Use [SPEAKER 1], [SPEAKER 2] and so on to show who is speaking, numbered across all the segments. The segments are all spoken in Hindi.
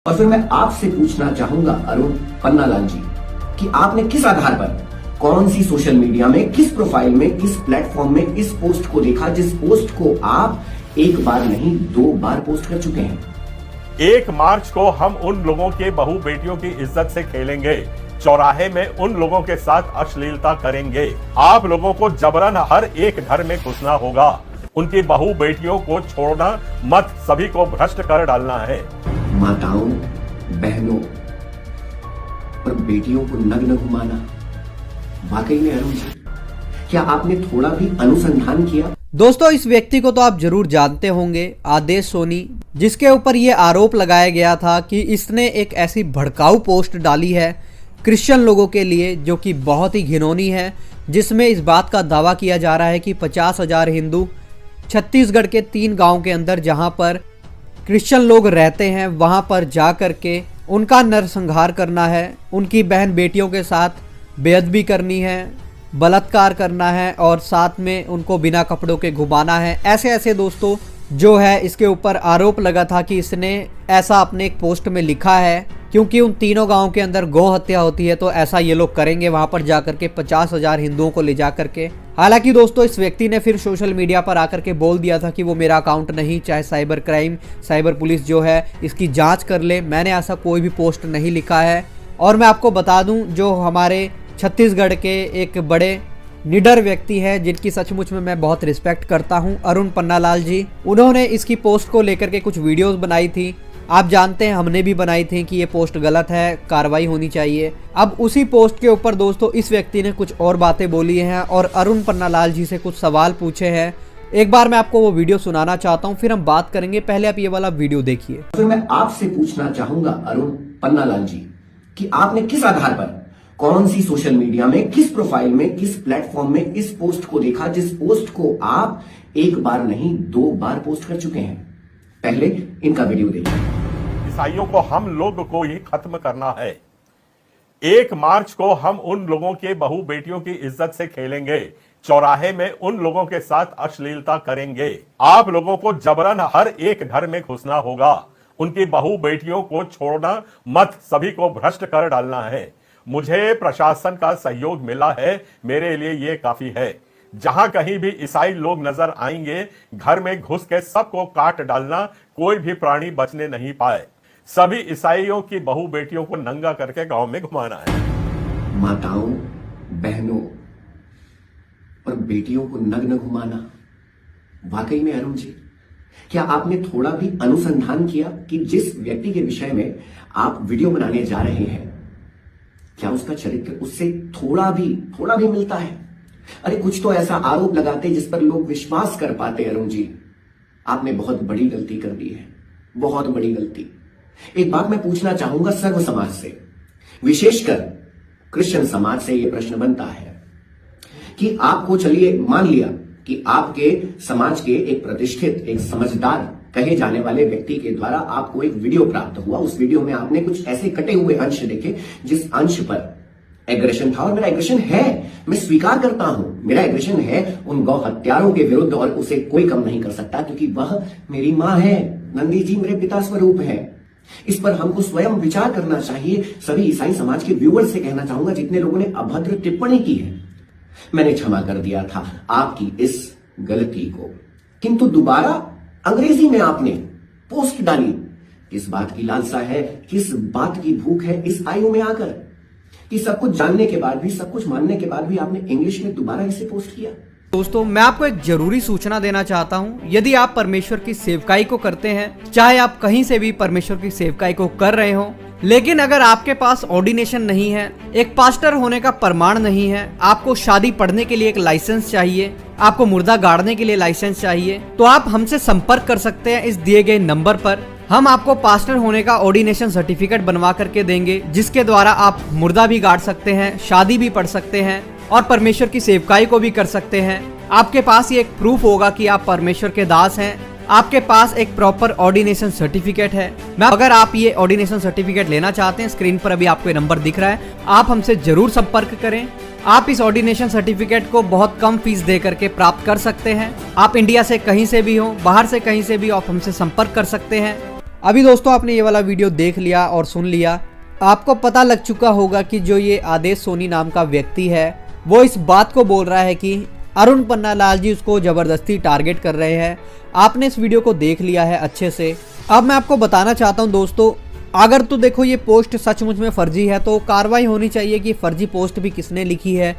[SPEAKER 1] और फिर मैं आपसे पूछना चाहूंगा अरुण पन्नालाल जी कि आपने किस आधार पर, कौन सी सोशल मीडिया में, किस प्रोफाइल में, किस प्लेटफॉर्म में इस पोस्ट को देखा जिस पोस्ट को आप एक बार नहीं 2 बार पोस्ट कर चुके हैं।
[SPEAKER 2] 1 मार्च को हम उन लोगों के बहू बेटियों की इज्जत से खेलेंगे, चौराहे में उन लोगों के साथ अश्लीलता करेंगे। आप लोगों को जबरन हर एक घर में घुसना होगा, उनकी बहू बेटियों को छोड़ना मत, सभी को भ्रष्ट कर डालना है।
[SPEAKER 1] माताओं, बहनों और बेटियों को नग्न घुमाना, वाकई में अरुण जी, क्या आपने थोड़ा भी अनुसंधान किया?
[SPEAKER 3] दोस्तों, इस व्यक्ति को तो आप जरूर जानते होंगे, आदेश सोनी, जिसके ऊपर ये आरोप लगाया गया था कि इसने एक ऐसी भड़काऊ पोस्ट डाली है क्रिश्चियन लोगों के लिए जो कि बहुत ही घिनौनी है, जिसमें इस बात का दावा किया जा रहा है कि 50,000 हिंदू छत्तीसगढ़ के 3 गांव के अंदर जहां पर क्रिश्चियन लोग रहते हैं वहां पर जा कर के उनका नरसंहार करना है, उनकी बहन बेटियों के साथ बेअदबी करनी है, बलात्कार करना है और साथ में उनको बिना कपड़ों के घुमाना है। ऐसे ऐसे दोस्तों जो है इसके ऊपर आरोप लगा था कि इसने ऐसा अपने एक पोस्ट में लिखा है, क्योंकि उन तीनों गांव के अंदर गौ हत्या होती है तो ऐसा ये लोग करेंगे वहां पर जाकर के 50,000 हिंदुओं को ले जा करके। हालांकि दोस्तों, इस व्यक्ति ने फिर सोशल मीडिया पर आकर के बोल दिया था कि वो मेरा अकाउंट नहीं, चाहे साइबर क्राइम, साइबर पुलिस जो है इसकी जाँच कर ले, मैंने ऐसा कोई भी पोस्ट नहीं लिखा है। और मैं आपको बता दूं, जो हमारे छत्तीसगढ़ के एक बड़े निडर व्यक्ति है जिनकी सचमुच में मैं बहुत रिस्पेक्ट करता हूं, अरुण पन्नालाल जी, उन्होंने इसकी पोस्ट को लेकर के कुछ वीडियोस बनाई थी। आप जानते हैं हमने भी बनाई थी कि ये पोस्ट गलत है, कार्रवाई होनी चाहिए। अब उसी पोस्ट के ऊपर दोस्तों इस व्यक्ति ने कुछ और बातें बोली हैं और अरुण पन्नालाल जी से कुछ सवाल पूछे हैं। एक बार मैं आपको वो वीडियो सुनाना चाहता हूँ, फिर हम बात करेंगे। पहले आप ये वाला वीडियो देखिए।
[SPEAKER 1] फिर मैं आपसे पूछना चाहूंगा अरुण पन्नालाल जी कि आपने किस आधार पर, कौन सी सोशल मीडिया में, किस प्रोफाइल में, किस प्लेटफॉर्म में इस पोस्ट को देखा जिस पोस्ट को आप एक बार नहीं 2 बार पोस्ट कर चुके हैं। पहले इनका वीडियो देखिए।
[SPEAKER 2] ईसाइयों को हम लोग को ही खत्म करना है। 1 मार्च को हम उन लोगों के बहू बेटियों की इज्जत से खेलेंगे, चौराहे में उन लोगों के साथ अश्लीलता करेंगे। आप लोगों को जबरन हर एक घर में घुसना होगा, उनकी बहू बेटियों को छोड़ना मत, सभी को भ्रष्ट कर डालना है। मुझे प्रशासन का सहयोग मिला है, मेरे लिए ये काफी है। जहां कहीं भी ईसाई लोग नजर आएंगे, घर में घुस के सबको काट डालना, कोई भी प्राणी बचने नहीं पाए। सभी ईसाइयों की बहू बेटियों को नंगा करके गांव में घुमाना है।
[SPEAKER 1] माताओं, बहनों और बेटियों को नग्न घुमाना, वाकई में अरुण जी, क्या आपने थोड़ा भी अनुसंधान किया कि जिस व्यक्ति के विषय में आप वीडियो बनाने जा रहे हैं, क्या उसका चरित्र उससे थोड़ा भी मिलता है? अरे कुछ तो ऐसा आरोप लगाते जिस पर लोग विश्वास कर पाते। अरुण जी, आपने बहुत बड़ी गलती कर दी है, बहुत बड़ी गलती। एक बात मैं पूछना चाहूंगा सर्व समाज से, विशेषकर क्रिश्चियन समाज से यह प्रश्न बनता है कि आपको, चलिए मान लिया कि आपके समाज के एक प्रतिष्ठित, एक समझदार कहे जाने वाले व्यक्ति के द्वारा आपको एक वीडियो प्राप्त हुआ। उस वीडियो में आपने कुछ ऐसे कटे हुए अंश देखे जिस अंश पर एग्रेशन था, और मेरा एग्रेशन है, मैं स्वीकार करता हूं, मेरा एग्रेशन है उन गौ हत्यारों के विरुद्ध, और उसे कोई कम नहीं कर सकता क्योंकि वह मेरी मां है, नंदी जी मेरे पिता स्वरूप है। इस पर हमको स्वयं विचार करना चाहिए। सभी ईसाई समाज के व्यूअर्स से कहना चाहूंगा जितने लोगों ने अभद्र टिप्पणी की है, मैंने क्षमा कर दिया था आपकी इस गलती को, किंतु दोबारा अंग्रेजी में आपने पोस्ट डाली। किस बात की लालसा है, किस बात की भूख है इस आयु में आकर, कि सब कुछ जानने के बाद भी, सब कुछ मानने के बाद भी आपने इंग्लिश में दोबारा इसे पोस्ट किया।
[SPEAKER 3] दोस्तों, मैं आपको एक जरूरी सूचना देना चाहता हूं। यदि आप परमेश्वर की सेवकाई को करते हैं, चाहे आप कहीं से भी परमेश्वर की सेवकाई को कर रहे हो, लेकिन अगर आपके पास ऑर्डिनेशन नहीं है, एक पास्टर होने का प्रमाण नहीं है, आपको शादी पढ़ने के लिए एक लाइसेंस चाहिए, आपको मुर्दा गाड़ने के लिए लाइसेंस चाहिए, तो आप हमसे संपर्क कर सकते हैं इस दिए गए नंबर पर। हम आपको पास्टर होने का ऑर्डिनेशन सर्टिफिकेट बनवा करके देंगे, जिसके द्वारा आप मुर्दा भी गाड़ सकते हैं, शादी भी पढ़ सकते हैं और परमेश्वर की सेवकाई को भी कर सकते हैं। आपके पास ये एक प्रूफ होगा कि आप परमेश्वर के दास हैं, आपके पास एक प्रॉपर ऑर्डिनेशन सर्टिफिकेट है। अगर आप ये ऑर्डिनेशन सर्टिफिकेट लेना चाहते हैं, स्क्रीन पर अभी आपको नंबर दिख रहा है, आप हमसे जरूर संपर्क करें। आप इस ऑर्डिनेशन सर्टिफिकेट को बहुत कम फीस दे करके प्राप्त कर सकते हैं। आप इंडिया से कहीं से भी हो, बाहर से कहीं से भी आप हमसे संपर्क कर सकते हैं। अभी दोस्तों आपने ये वाला वीडियो देख लिया और सुन लिया, आपको पता लग चुका होगा कि जो ये आदेश सोनी नाम का व्यक्ति है वो इस बात को बोल रहा है कि अरुण पन्नालाल जी उसको ज़बरदस्ती टारगेट कर रहे हैं। आपने इस वीडियो को देख लिया है अच्छे से। अब मैं आपको बताना चाहता हूं दोस्तों, अगर तो देखो ये पोस्ट सचमुच में फर्जी है तो कार्रवाई होनी चाहिए कि फर्जी पोस्ट भी किसने लिखी है,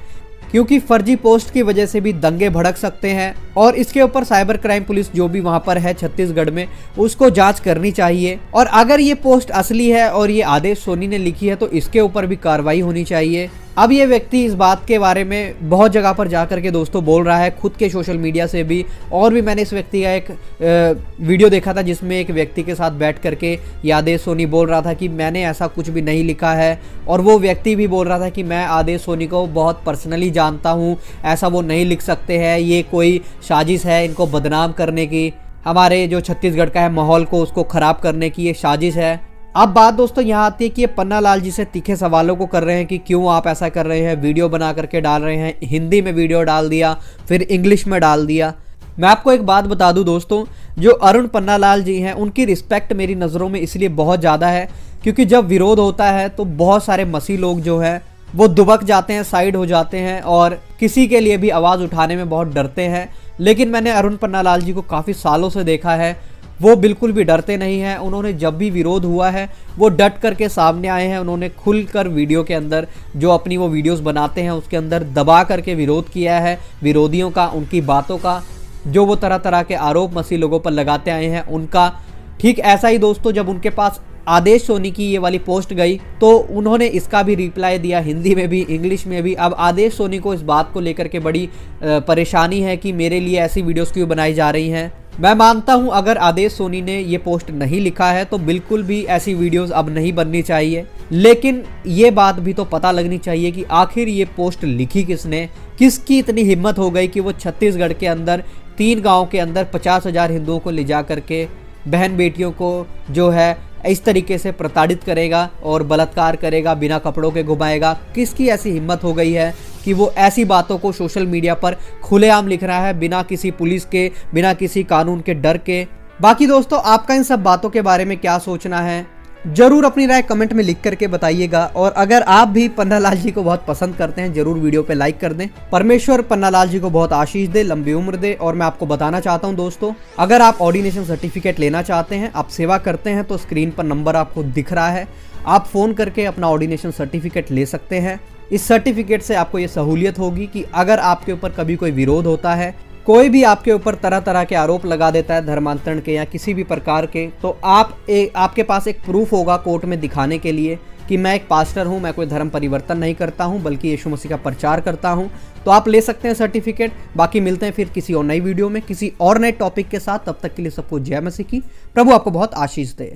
[SPEAKER 3] क्योंकि फर्जी पोस्ट की वजह से भी दंगे भड़क सकते हैं और इसके ऊपर साइबर क्राइम पुलिस जो भी वहां पर है छत्तीसगढ़ में उसको जांच करनी चाहिए। और अगर ये पोस्ट असली है और ये आदेश सोनी ने लिखी है तो इसके ऊपर भी कार्रवाई होनी चाहिए। अब ये व्यक्ति इस बात के बारे में बहुत जगह पर जा करके दोस्तों बोल रहा है, खुद के सोशल मीडिया से भी, और भी मैंने इस व्यक्ति का एक वीडियो देखा था जिसमें एक व्यक्ति के साथ बैठ करके ये आदेश सोनी बोल रहा था कि मैंने ऐसा कुछ भी नहीं लिखा है, और वो व्यक्ति भी बोल रहा था कि मैं आदेश सोनी को बहुत पर्सनली जानता हूँ, ऐसा वो नहीं लिख सकते हैं, ये कोई साजिश है इनको बदनाम करने की, हमारे जो छत्तीसगढ़ का है माहौल को उसको ख़राब करने की ये साजिश है। अब बात दोस्तों यहाँ आती है कि ये पन्नालाल जी से तीखे सवालों को कर रहे हैं कि क्यों आप ऐसा कर रहे हैं, वीडियो बना करके डाल रहे हैं, हिंदी में वीडियो डाल दिया फिर इंग्लिश में डाल दिया। मैं आपको एक बात बता दूं दोस्तों, जो अरुण पन्नालाल जी हैं उनकी रिस्पेक्ट मेरी नज़रों में इसलिए बहुत ज़्यादा है क्योंकि जब विरोध होता है तो बहुत सारे मसी लोग जो हैं वो दुबक जाते हैं, साइड हो जाते हैं और किसी के लिए भी आवाज़ उठाने में बहुत डरते हैं। लेकिन मैंने अरुण पन्नालाल जी को काफ़ी सालों से देखा है, वो बिल्कुल भी डरते नहीं हैं। उन्होंने जब भी विरोध हुआ है वो डट करके सामने आए हैं, उन्होंने खुलकर वीडियो के अंदर जो अपनी वो वीडियोस बनाते हैं उसके अंदर दबा करके विरोध किया है, विरोधियों का, उनकी बातों का, जो वो तरह तरह के आरोप मसी लोगों पर लगाते आए हैं उनका। ठीक ऐसा ही दोस्तों जब उनके पास आदेश सोनी की ये वाली पोस्ट गई तो उन्होंने इसका भी रिप्लाई दिया, हिंदी में भी इंग्लिश में भी। अब आदेश सोनी को इस बात को लेकर के बड़ी परेशानी है कि मेरे लिए ऐसी वीडियोस क्यों बनाई जा रही हैं। मैं मानता हूं अगर आदेश सोनी ने ये पोस्ट नहीं लिखा है तो बिल्कुल भी ऐसी वीडियोस अब नहीं बननी चाहिए, लेकिन ये बात भी तो पता लगनी चाहिए कि आखिर ये पोस्ट लिखी किसने, किसकी इतनी हिम्मत हो गई कि वो छत्तीसगढ़ के अंदर 3 गाँव के अंदर 50,000 हिंदुओं को ले जा करके, बहन बेटियों को जो है इस तरीके से प्रताड़ित करेगा और बलात्कार करेगा, बिना कपड़ों के घुमाएगा। किसकी ऐसी हिम्मत हो गई है कि वो ऐसी बातों को सोशल मीडिया पर खुलेआम लिख रहा है बिना किसी पुलिस के, बिना किसी कानून के डर के। बाकी दोस्तों आपका इन सब बातों के बारे में क्या सोचना है जरूर अपनी राय कमेंट में लिख करके बताइएगा। और अगर आप भी पन्नालाल जी को बहुत पसंद करते हैं जरूर वीडियो पे लाइक कर दें। परमेश्वर पन्नालाल जी को बहुत आशीष दे, लंबी उम्र दे। और मैं आपको बताना चाहता हूं दोस्तों, अगर आप ऑर्डिनेशन सर्टिफिकेट लेना चाहते हैं, आप सेवा करते हैं, तो स्क्रीन पर नंबर आपको दिख रहा है, आप फ़ोन करके अपना ऑर्डिनेशन सर्टिफिकेट ले सकते हैं। इस सर्टिफिकेट से आपको ये सहूलियत होगी कि अगर आपके ऊपर कभी कोई विरोध होता है, कोई भी आपके ऊपर तरह तरह के आरोप लगा देता है धर्मांतरण के या किसी भी प्रकार के, तो आपके पास एक प्रूफ होगा कोर्ट में दिखाने के लिए कि मैं एक पास्टर हूं, मैं कोई धर्म परिवर्तन नहीं करता हूं बल्कि यीशु मसीह का प्रचार करता हूं। तो आप ले सकते हैं सर्टिफिकेट। बाकी मिलते हैं फिर किसी और नई वीडियो में किसी और नए टॉपिक के साथ। तब तक के लिए सबको जय मसीह की। प्रभु आपको बहुत आशीष दे।